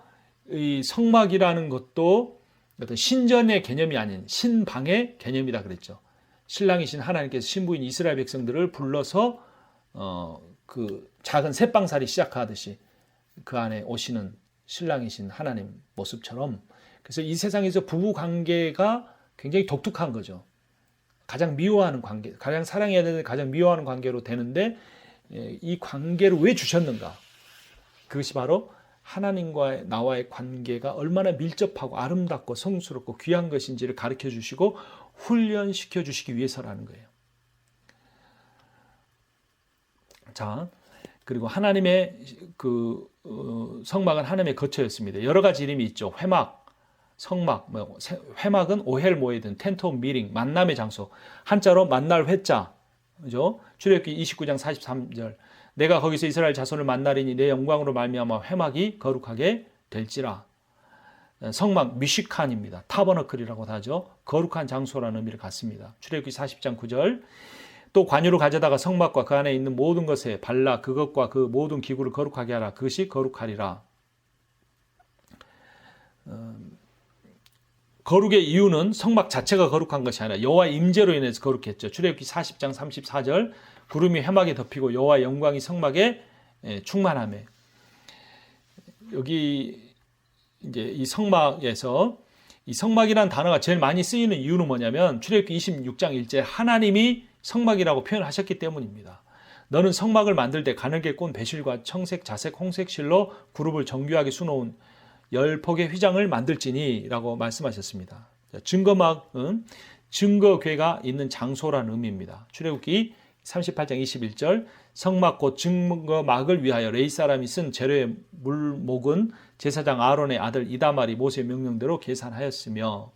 이 성막이라는 것도 어떤 신전의 개념이 아닌 신방의 개념이다 그랬죠. 신랑이신 하나님께서 신부인 이스라엘 백성들을 불러서 그 작은 새방살이 시작하듯이 그 안에 오시는 신랑이신 하나님 모습처럼 그래서 이 세상에서 부부 관계가 굉장히 독특한 거죠. 가장 미워하는 관계, 가장 사랑해야 되는 가장 미워하는 관계로 되는데 이 관계를 왜 주셨는가? 그것이 바로 하나님과 나와의 관계가 얼마나 밀접하고 아름답고 성스럽고 귀한 것인지를 가르쳐 주시고 훈련시켜 주시기 위해서라는 거예요. 자, 그리고 하나님의 그 성막은 하나님의 거처였습니다. 여러 가지 이름이 있죠. 회막, 성막, 회막은 오헬 모에든 텐트 오브 미팅, 만남의 장소. 한자로 만날 회자. 그죠? 출애굽기 29장 43절. 내가 거기서 이스라엘 자손을 만나리니 내 영광으로 말미암아 회막이 거룩하게 될지라. 성막 미시칸입니다. 타버너클이라고도 하죠. 거룩한 장소라는 의미를 갖습니다. 출애굽기 40장 9절. 또 관유를 가져다가 성막과 그 안에 있는 모든 것에 발라 그것과 그 모든 기구를 거룩하게 하라. 그것이 거룩하리라. 거룩의 이유는 성막 자체가 거룩한 것이 아니라 여호와의 임재로 인해서 거룩했죠. 출애굽기 40장 34절 구름이 회막에 덮이고 여호와의 영광이 성막에 충만하며 여기 이제 이 성막에서 이 성막이라는 단어가 제일 많이 쓰이는 이유는 뭐냐면 출애굽기 26장 1절 하나님이 성막이라고 표현하셨기 때문입니다. 너는 성막을 만들 때 가늘게 꼰 배실과 청색, 자색, 홍색 실로 그룹을 정교하게 수놓은 10폭의 휘장을 만들지니 라고 말씀하셨습니다. 증거막은 증거궤가 있는 장소라는 의미입니다. 출애굽기 38장 21절 성막 곧 증거막을 위하여 레위 사람이 쓴 재료의 물목은 제사장 아론의 아들 이다말이 모세의 명령대로 계산하였으며,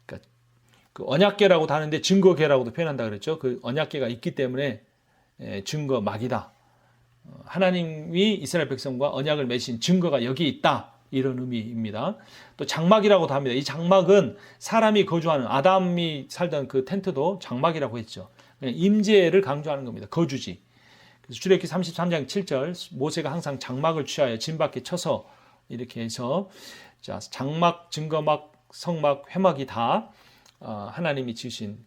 그러니까 그 언약궤라고도 하는데 증거궤라고도 표현한다 그랬죠. 그 언약궤가 있기 때문에 증거막이다. 하나님이 이스라엘 백성과 언약을 맺으신 증거가 여기 있다. 이런 의미입니다. 또 장막이라고도 합니다. 이 장막은 사람이 거주하는 아담이 살던 그 텐트도 장막이라고 했죠. 임재를 강조하는 겁니다. 거주지. 그래서 출애굽기 33장 7절 모세가 항상 장막을 취하여 진 밖에 쳐서 이렇게 해서 자, 장막, 증거막, 성막, 회막이 다 하나님이 지으신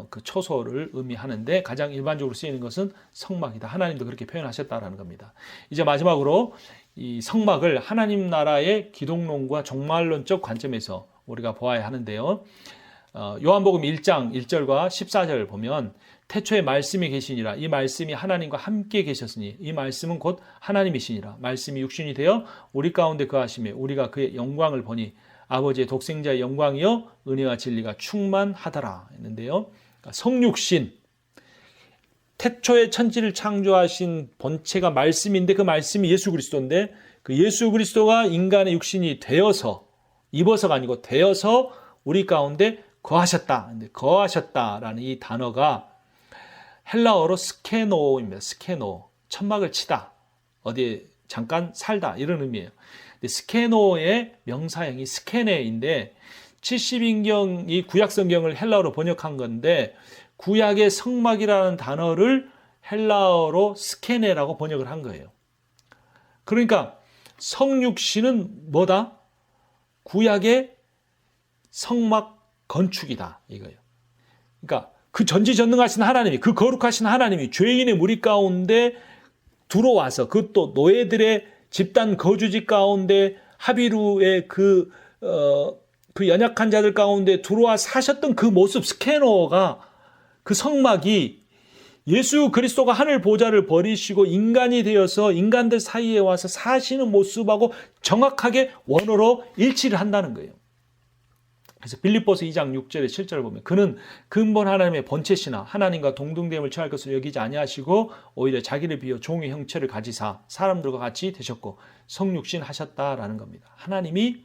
그 초소를 의미하는데 가장 일반적으로 쓰이는 것은 성막이다. 하나님도 그렇게 표현하셨다라는 겁니다. 이제 마지막으로 이 성막을 하나님 나라의 기독론과 종말론적 관점에서 우리가 보아야 하는데요. 요한복음 1장 1절과 14절 보면 태초에 말씀이 계시니라 이 말씀이 하나님과 함께 계셨으니 이 말씀은 곧 하나님이시니라 말씀이 육신이 되어 우리 가운데 거하시며 우리가 그의 영광을 보니 아버지의 독생자의 영광이요 은혜와 진리가 충만하더라 했는데요. 그러니까 성육신 태초에 천지를 창조하신 본체가 말씀인데 그 말씀이 예수 그리스도인데 그 예수 그리스도가 인간의 육신이 되어서 입어서가 아니고 되어서 우리 가운데 거하셨다. 근데 거하셨다라는 이 단어가 헬라어로 스케노입니다. 스케노. 천막을 치다. 어디에 잠깐 살다. 이런 의미예요. 근데 스케노의 명사형이 스케네인데 70인경이 구약 성경을 헬라어로 번역한 건데 구약의 성막이라는 단어를 헬라어로 스케네라고 번역을 한 거예요. 그러니까 성육신은 뭐다? 구약의 성막 건축이다 이거예요. 그러니까 그 전지전능하신 하나님이 그 거룩하신 하나님이 죄인의 무리 가운데 들어와서 그 또 노예들의 집단 거주지 가운데 하비루의 그 연약한 자들 가운데 들어와 사셨던 그 모습 스캐너가 그 성막이 예수 그리스도가 하늘 보좌를 버리시고 인간이 되어서 인간들 사이에 와서 사시는 모습하고 정확하게 원어로 일치를 한다는 거예요. 그래서 빌립보서 2장 6절에 7절을 보면 그는 근본 하나님의 본체시나 하나님과 동등됨을 취할 것을 여기지 아니하시고 오히려 자기를 비워 종의 형체를 가지사 사람들과 같이 되셨고 성육신 하셨다라는 겁니다. 하나님이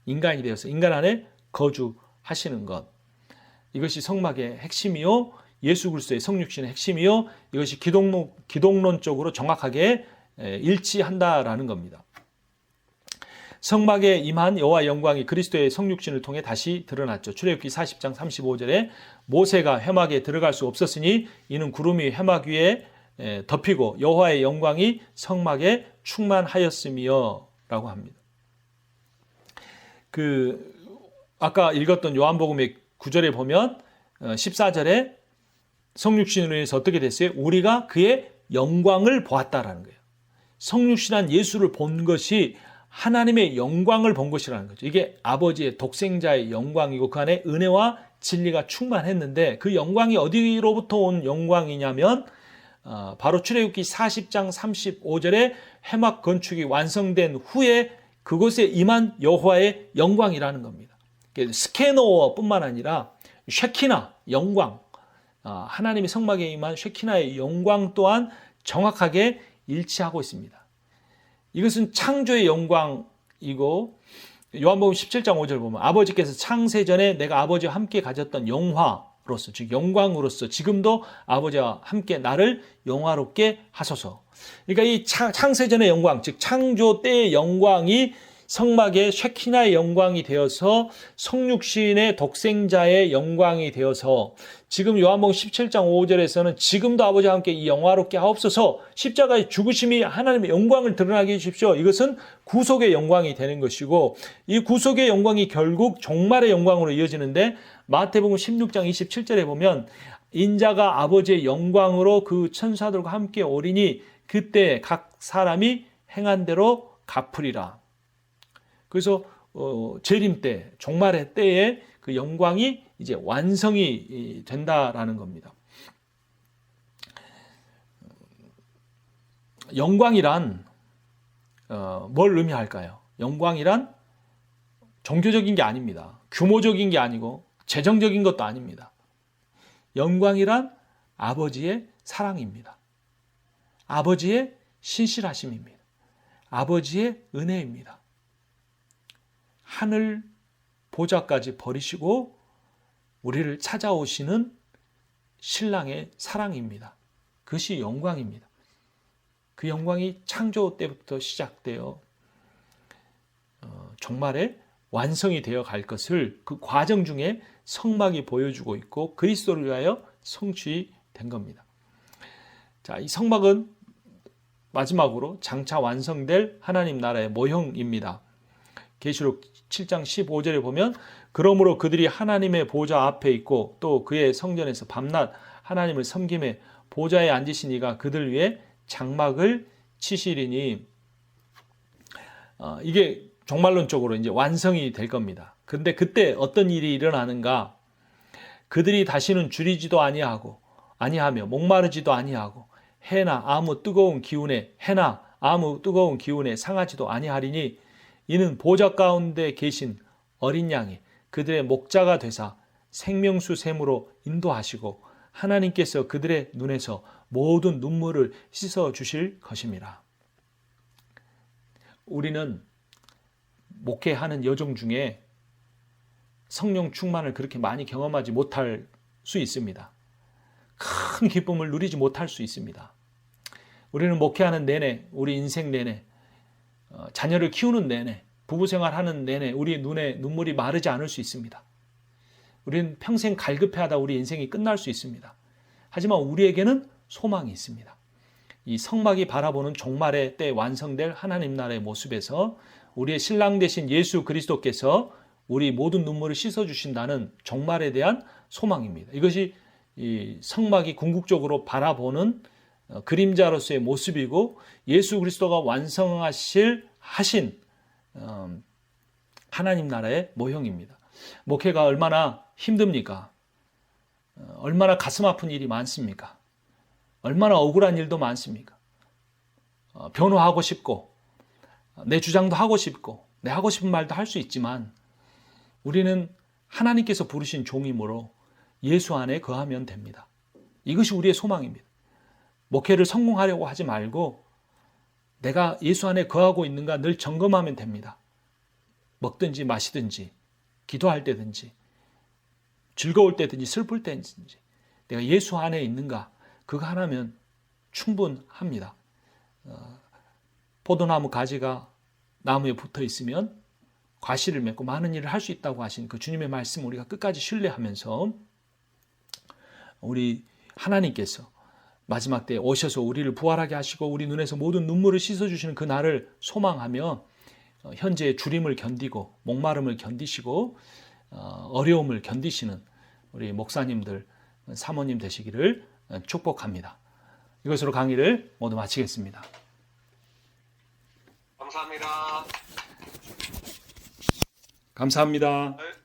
인간이 되어서 인간 안에 거주하시는 것. 이것이 성막의 핵심이요. 예수 그리스도의 성육신의 핵심이요. 이것이 기독론적으로 정확하게 일치한다라는 겁니다. 성막에 임한 여호와의 영광이 그리스도의 성육신을 통해 다시 드러났죠. 출애굽기 40장 35절에 모세가 회막에 들어갈 수 없었으니 이는 구름이 회막 위에 덮이고 여호와의 영광이 성막에 충만하였으며 라고 합니다. 아까 읽었던 요한복음의 9절에 보면 14절에 성육신으로 인해서 어떻게 됐어요? 우리가 그의 영광을 보았다라는 거예요. 성육신한 예수를 본 것이 하나님의 영광을 본 것이라는 거죠. 이게 아버지의 독생자의 영광이고 그 안에 은혜와 진리가 충만했는데 그 영광이 어디로부터 온 영광이냐면 바로 출애굽기 40장 35절에 회막 건축이 완성된 후에 그곳에 임한 여호와의 영광이라는 겁니다. 스케노어뿐만 아니라 쉐키나 영광, 하나님의 성막에 임한 쉐키나의 영광 또한 정확하게 일치하고 있습니다. 이것은 창조의 영광이고 요한복음 17장 5절 보면 아버지께서 창세전에 내가 아버지와 함께 가졌던 영화로서 즉 영광으로서 지금도 아버지와 함께 나를 영화롭게 하소서. 그러니까 이 창세전의 영광 즉 창조 때의 영광이 성막의 쉐키나의 영광이 되어서 성육신의 독생자의 영광이 되어서 지금 요한복음 17장 5절에서는 지금도 아버지와 함께 이 영화롭게 하옵소서 십자가의 죽으심이 하나님의 영광을 드러나게 해주십시오. 이것은 구속의 영광이 되는 것이고 이 구속의 영광이 결국 종말의 영광으로 이어지는데 마태복음 16장 27절에 보면 인자가 아버지의 영광으로 그 천사들과 함께 오리니 그때 각 사람이 행한 대로 갚으리라. 그래서 재림 때, 종말의 때에 그 영광이 이제 완성이 된다라는 겁니다. 영광이란 뭘 의미할까요? 영광이란 종교적인 게 아닙니다. 규모적인 게 아니고 재정적인 것도 아닙니다. 영광이란 아버지의 사랑입니다. 아버지의 신실하심입니다. 아버지의 은혜입니다. 하늘 보좌까지 버리시고 우리를 찾아오시는 신랑의 사랑입니다. 그것이 영광입니다. 그 영광이 창조 때부터 시작되어 종말에 완성이 되어 갈 것을 그 과정 중에 성막이 보여주고 있고 그리스도를 위하여 성취된 겁니다. 자, 이 성막은 마지막으로 장차 완성될 하나님 나라의 모형입니다. 계시록 7장 15절에 보면 그러므로 그들이 하나님의 보좌 앞에 있고 또 그의 성전에서 밤낮 하나님을 섬김에 보좌에 앉으신 이가 그들 위에 장막을 치시리니 이게 종말론적으로 이제 완성이 될 겁니다. 그런데 그때 어떤 일이 일어나는가? 그들이 다시는 줄이지도 아니하며 목마르지도 아니하고 해나 아무 뜨거운 기운에 상하지도 아니하리니 이는 보좌 가운데 계신 어린 양이 그들의 목자가 되사 생명수 샘으로 인도하시고 하나님께서 그들의 눈에서 모든 눈물을 씻어 주실 것임이라. 우리는 목회하는 여정 중에 성령 충만을 그렇게 많이 경험하지 못할 수 있습니다. 큰 기쁨을 누리지 못할 수 있습니다. 우리는 목회하는 내내, 우리 인생 내내, 자녀를 키우는 내내, 부부생활하는 내내 우리 눈에 눈물이 마르지 않을 수 있습니다. 우리는 평생 갈급해하다 우리 인생이 끝날 수 있습니다. 하지만 우리에게는 소망이 있습니다. 이 성막이 바라보는 종말의 때 완성될 하나님 나라의 모습에서 우리의 신랑 되신 예수 그리스도께서 우리 모든 눈물을 씻어주신다는 종말에 대한 소망입니다. 이것이 이 성막이 궁극적으로 바라보는 그림자로서의 모습이고 예수 그리스도가 하신 하나님 나라의 모형입니다. 목회가 얼마나 힘듭니까? 얼마나 가슴 아픈 일이 많습니까? 얼마나 억울한 일도 많습니까? 변호하고 싶고 내 주장도 하고 싶고 내 하고 싶은 말도 할 수 있지만 우리는 하나님께서 부르신 종이므로 예수 안에 거하면 됩니다. 이것이 우리의 소망입니다. 목회를 성공하려고 하지 말고 내가 예수 안에 거하고 있는가 늘 점검하면 됩니다. 먹든지 마시든지 기도할 때든지 즐거울 때든지 슬플 때든지 내가 예수 안에 있는가 그거 하나면 충분합니다. 포도나무 가지가 나무에 붙어 있으면 과실을 맺고 많은 일을 할 수 있다고 하신 그 주님의 말씀을 우리가 끝까지 신뢰하면서 우리 하나님께서 마지막 때에 오셔서 우리를 부활하게 하시고 우리 눈에서 모든 눈물을 씻어주시는 그 날을 소망하며 현재의 주림을 견디고 목마름을 견디시고 어려움을 견디시는 우리 목사님들, 사모님 되시기를 축복합니다. 이것으로 강의를 모두 마치겠습니다. 감사합니다. 감사합니다. 네.